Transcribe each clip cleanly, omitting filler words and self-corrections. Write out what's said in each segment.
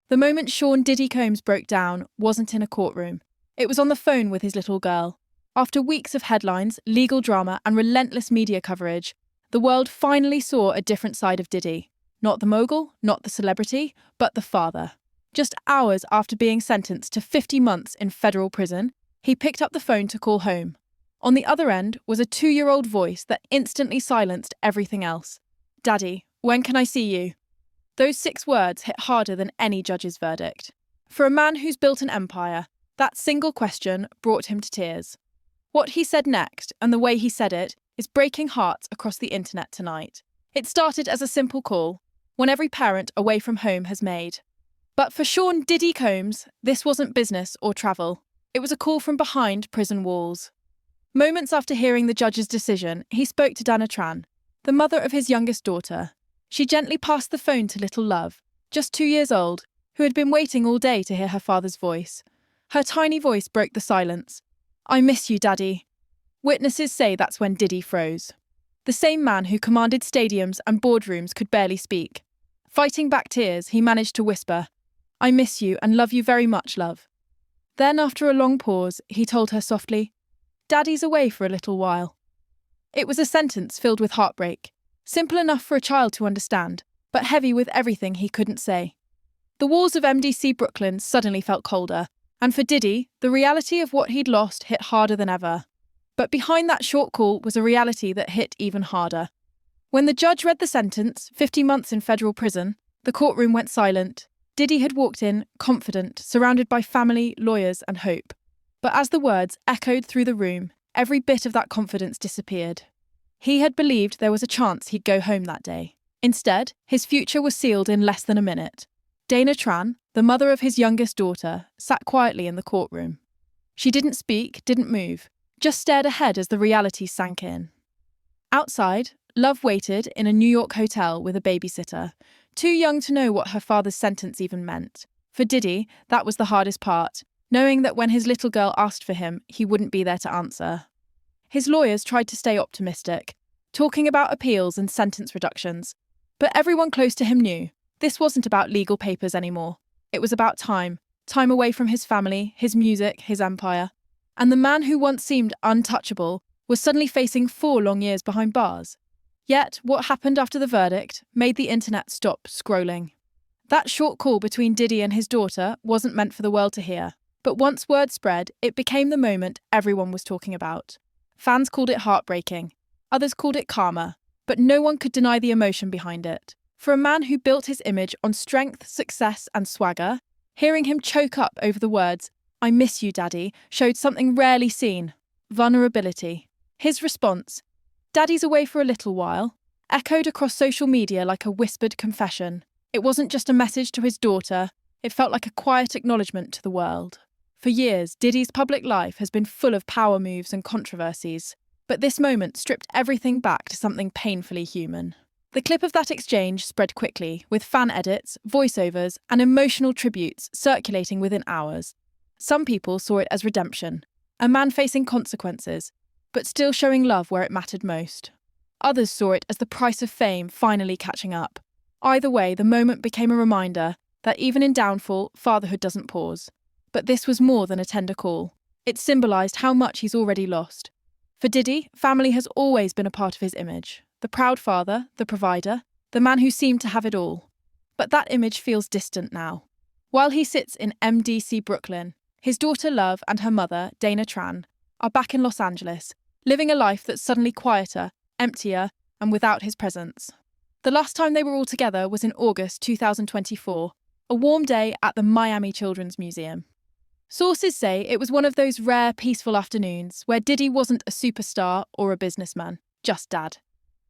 The moment Sean Diddy Combs broke down wasn't in a courtroom. It was on the phone with his little girl. After weeks of headlines, legal drama, and relentless media coverage, the world finally saw a different side of Diddy. Not the mogul, not the celebrity, but the father. Just hours after being sentenced to 50 months in federal prison, he picked up the phone to call home. On the other end was a 2-year-old voice that instantly silenced everything else. "Daddy, when can I see you?" Those 6 words hit harder than any judge's verdict. For a man who's built an empire, that single question brought him to tears. What he said next, and the way he said it, is breaking hearts across the internet tonight. It started as a simple call, one every parent away from home has made. But for Sean Diddy Combs, this wasn't business or travel. It was a call from behind prison walls. Moments after hearing the judge's decision, he spoke to Dana Tran, the mother of his youngest daughter. She gently passed the phone to little Love, just 2 years old, who had been waiting all day to hear her father's voice. Her tiny voice broke the silence. "I miss you, Daddy." Witnesses say that's when Diddy froze. The same man who commanded stadiums and boardrooms could barely speak. Fighting back tears, he managed to whisper, "I miss you and love you very much, Love." Then, after a long pause, he told her softly, "Daddy's away for a little while." It was a sentence filled with heartbreak. Simple enough for a child to understand, but heavy with everything he couldn't say. The walls of MDC Brooklyn suddenly felt colder, and for Diddy, the reality of what he'd lost hit harder than ever. But behind that short call was a reality that hit even harder. When the judge read the sentence, 50 months in federal prison, the courtroom went silent. Diddy had walked in, confident, surrounded by family, lawyers, and hope. But as the words echoed through the room, every bit of that confidence disappeared. He had believed there was a chance he'd go home that day. Instead, his future was sealed in less than a minute. Dana Tran, the mother of his youngest daughter, sat quietly in the courtroom. She didn't speak, didn't move, just stared ahead as the reality sank in. Outside, Love waited in a New York hotel with a babysitter, too young to know what her father's sentence even meant. For Diddy, that was the hardest part, knowing that when his little girl asked for him, he wouldn't be there to answer. His lawyers tried to stay optimistic, talking about appeals and sentence reductions. But everyone close to him knew this wasn't about legal papers anymore. It was about time away from his family, his music, his empire. And the man who once seemed untouchable was suddenly facing 4 long years behind bars. Yet, what happened after the verdict made the internet stop scrolling. That short call between Diddy and his daughter wasn't meant for the world to hear. But once word spread, it became the moment everyone was talking about. Fans called it heartbreaking. Others called it karma. But no one could deny the emotion behind it. For a man who built his image on strength, success, and swagger, hearing him choke up over the words, "I miss you, Daddy," showed something rarely seen: vulnerability. His response, "Daddy's away for a little while," echoed across social media like a whispered confession. It wasn't just a message to his daughter, it felt like a quiet acknowledgement to the world. For years, Diddy's public life has been full of power moves and controversies, but this moment stripped everything back to something painfully human. The clip of that exchange spread quickly, with fan edits, voiceovers, and emotional tributes circulating within hours. Some people saw it as redemption, a man facing consequences, but still showing love where it mattered most. Others saw it as the price of fame finally catching up. Either way, the moment became a reminder that even in downfall, fatherhood doesn't pause. But this was more than a tender call. It symbolised how much he's already lost. For Diddy, family has always been a part of his image. The proud father, the provider, the man who seemed to have it all. But that image feels distant now. While he sits in MDC Brooklyn, his daughter Love and her mother, Dana Tran, are back in Los Angeles, living a life that's suddenly quieter, emptier, and without his presence. The last time they were all together was in August 2024, a warm day at the Miami Children's Museum. Sources say it was one of those rare, peaceful afternoons where Diddy wasn't a superstar or a businessman, just dad.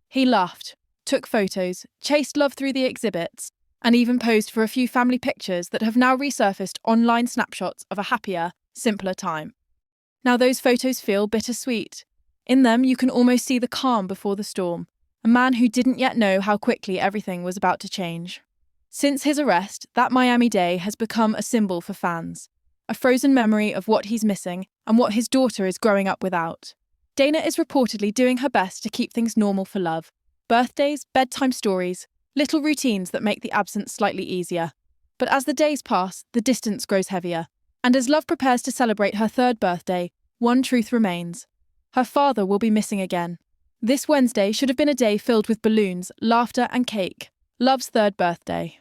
He laughed, took photos, chased Love through the exhibits, and even posed for a few family pictures that have now resurfaced online snapshots of a happier, simpler time. Now those photos feel bittersweet. In them you can almost see the calm before the storm, a man who didn't yet know how quickly everything was about to change. Since his arrest, that Miami day has become a symbol for fans. A frozen memory of what he's missing and what his daughter is growing up without. Dana is reportedly doing her best to keep things normal for Love. Birthdays, bedtime stories, little routines that make the absence slightly easier. But as the days pass, the distance grows heavier. And as Love prepares to celebrate her third birthday, one truth remains. Her father will be missing again. This Wednesday should have been a day filled with balloons, laughter and cake. Love's third birthday.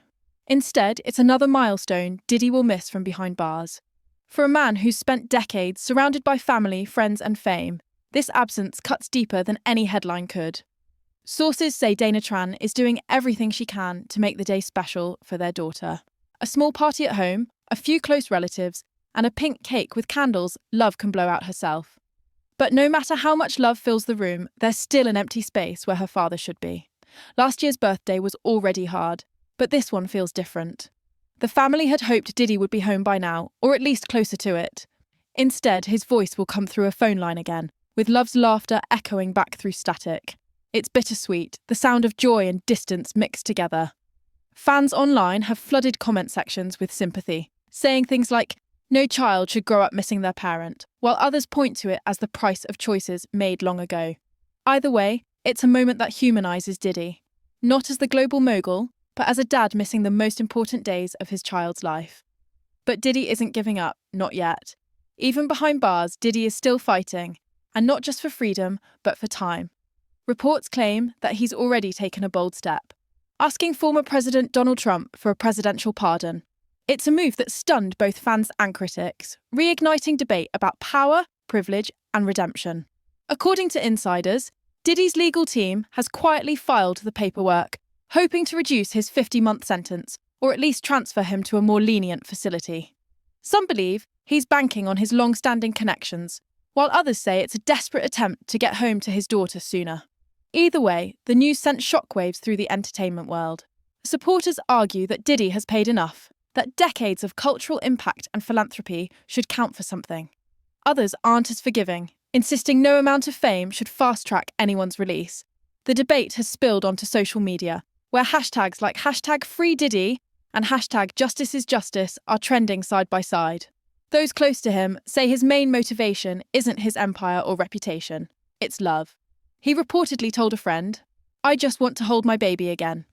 Instead, it's another milestone Diddy will miss from behind bars. For a man who's spent decades surrounded by family, friends and fame, this absence cuts deeper than any headline could. Sources say Dana Tran is doing everything she can to make the day special for their daughter. A small party at home, a few close relatives, and a pink cake with candles Love can blow out herself. But no matter how much love fills the room, there's still an empty space where her father should be. Last year's birthday was already hard, but this one feels different. The family had hoped Diddy would be home by now, or at least closer to it. Instead, his voice will come through a phone line again, with Love's laughter echoing back through static. It's bittersweet, the sound of joy and distance mixed together. Fans online have flooded comment sections with sympathy, saying things like, "No child should grow up missing their parent," while others point to it as the price of choices made long ago. Either way, it's a moment that humanises Diddy, not as the global mogul, but as a dad missing the most important days of his child's life. But Diddy isn't giving up, not yet. Even behind bars, Diddy is still fighting, and not just for freedom, but for time. Reports claim that he's already taken a bold step, asking former President Donald Trump for a presidential pardon. It's a move that stunned both fans and critics, reigniting debate about power, privilege, and redemption. According to insiders, Diddy's legal team has quietly filed the paperwork, hoping to reduce his 50-month sentence, or at least transfer him to a more lenient facility. Some believe he's banking on his long-standing connections, while others say it's a desperate attempt to get home to his daughter sooner. Either way, the news sent shockwaves through the entertainment world. Supporters argue that Diddy has paid enough, that decades of cultural impact and philanthropy should count for something. Others aren't as forgiving, insisting no amount of fame should fast-track anyone's release. The debate has spilled onto social media, where hashtags like #FreeDiddy and #JusticeIsJustice are trending side by side. Those close to him say his main motivation isn't his empire or reputation, it's love. He reportedly told a friend, "I just want to hold my baby again."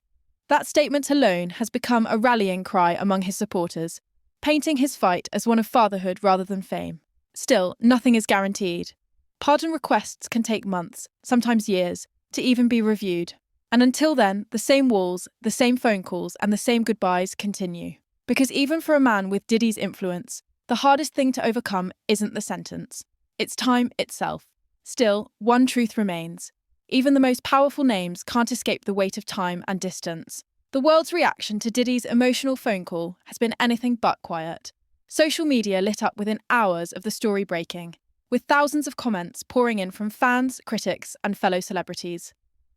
That statement alone has become a rallying cry among his supporters, painting his fight as one of fatherhood rather than fame. Still, nothing is guaranteed. Pardon requests can take months, sometimes years, to even be reviewed. And until then, the same walls, the same phone calls, and the same goodbyes continue. Because even for a man with Diddy's influence, the hardest thing to overcome isn't the sentence. It's time itself. Still, one truth remains. Even the most powerful names can't escape the weight of time and distance. The world's reaction to Diddy's emotional phone call has been anything but quiet. Social media lit up within hours of the story breaking, with thousands of comments pouring in from fans, critics, and fellow celebrities.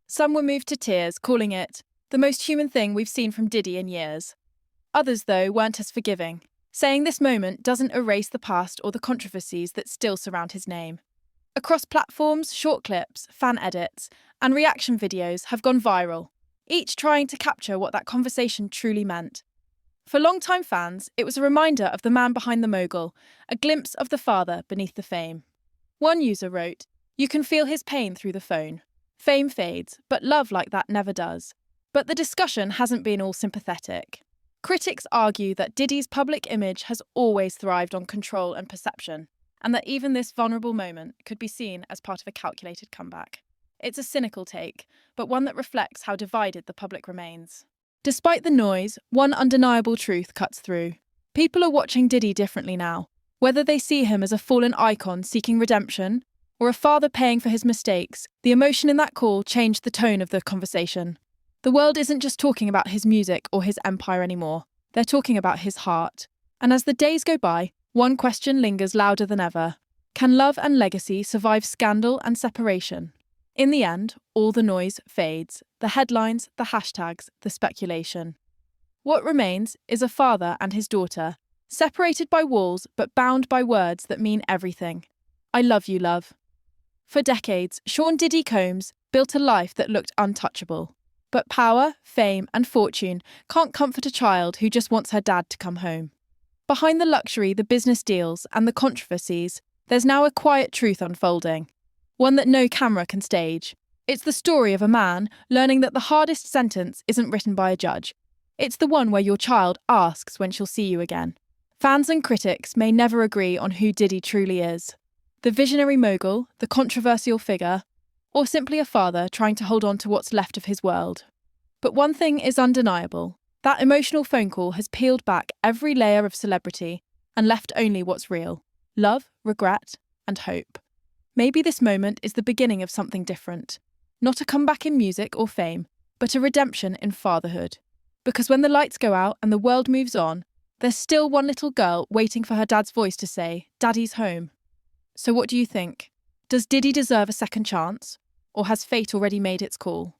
Some were moved to tears, calling it the most human thing we've seen from Diddy in years. Others, though, weren't as forgiving, saying this moment doesn't erase the past or the controversies that still surround his name. Across platforms, short clips, fan edits, and reaction videos have gone viral, each trying to capture what that conversation truly meant. For longtime fans, it was a reminder of the man behind the mogul, a glimpse of the father beneath the fame. One user wrote, "You can feel his pain through the phone. Fame fades, but love like that never does." But the discussion hasn't been all sympathetic. Critics argue that Diddy's public image has always thrived on control and perception, and that even this vulnerable moment could be seen as part of a calculated comeback. It's a cynical take, but one that reflects how divided the public remains. Despite the noise, one undeniable truth cuts through. People are watching Diddy differently now, whether they see him as a fallen icon seeking redemption, or a father paying for his mistakes. The emotion in that call changed the tone of the conversation. The world isn't just talking about his music or his empire anymore, they're talking about his heart. And as the days go by, one question lingers louder than ever. Can love and legacy survive scandal and separation? In the end, all the noise fades, the headlines, the hashtags, the speculation. What remains is a father and his daughter, separated by walls but bound by words that mean everything. I love you, love. For decades, Sean Diddy Combs built a life that looked untouchable. But power, fame, and fortune can't comfort a child who just wants her dad to come home. Behind the luxury, the business deals, and the controversies, there's now a quiet truth unfolding, one that no camera can stage. It's the story of a man learning that the hardest sentence isn't written by a judge. It's the one where your child asks when she'll see you again. Fans and critics may never agree on who Diddy truly is. The visionary mogul, the controversial figure, or simply a father trying to hold on to what's left of his world. But one thing is undeniable. That emotional phone call has peeled back every layer of celebrity and left only what's real: love, regret, and hope. Maybe this moment is the beginning of something different. Not a comeback in music or fame, but a redemption in fatherhood. Because when the lights go out and the world moves on, there's still one little girl waiting for her dad's voice to say, "Daddy's home." So what do you think? Does Diddy deserve a second chance? Or has fate already made its call?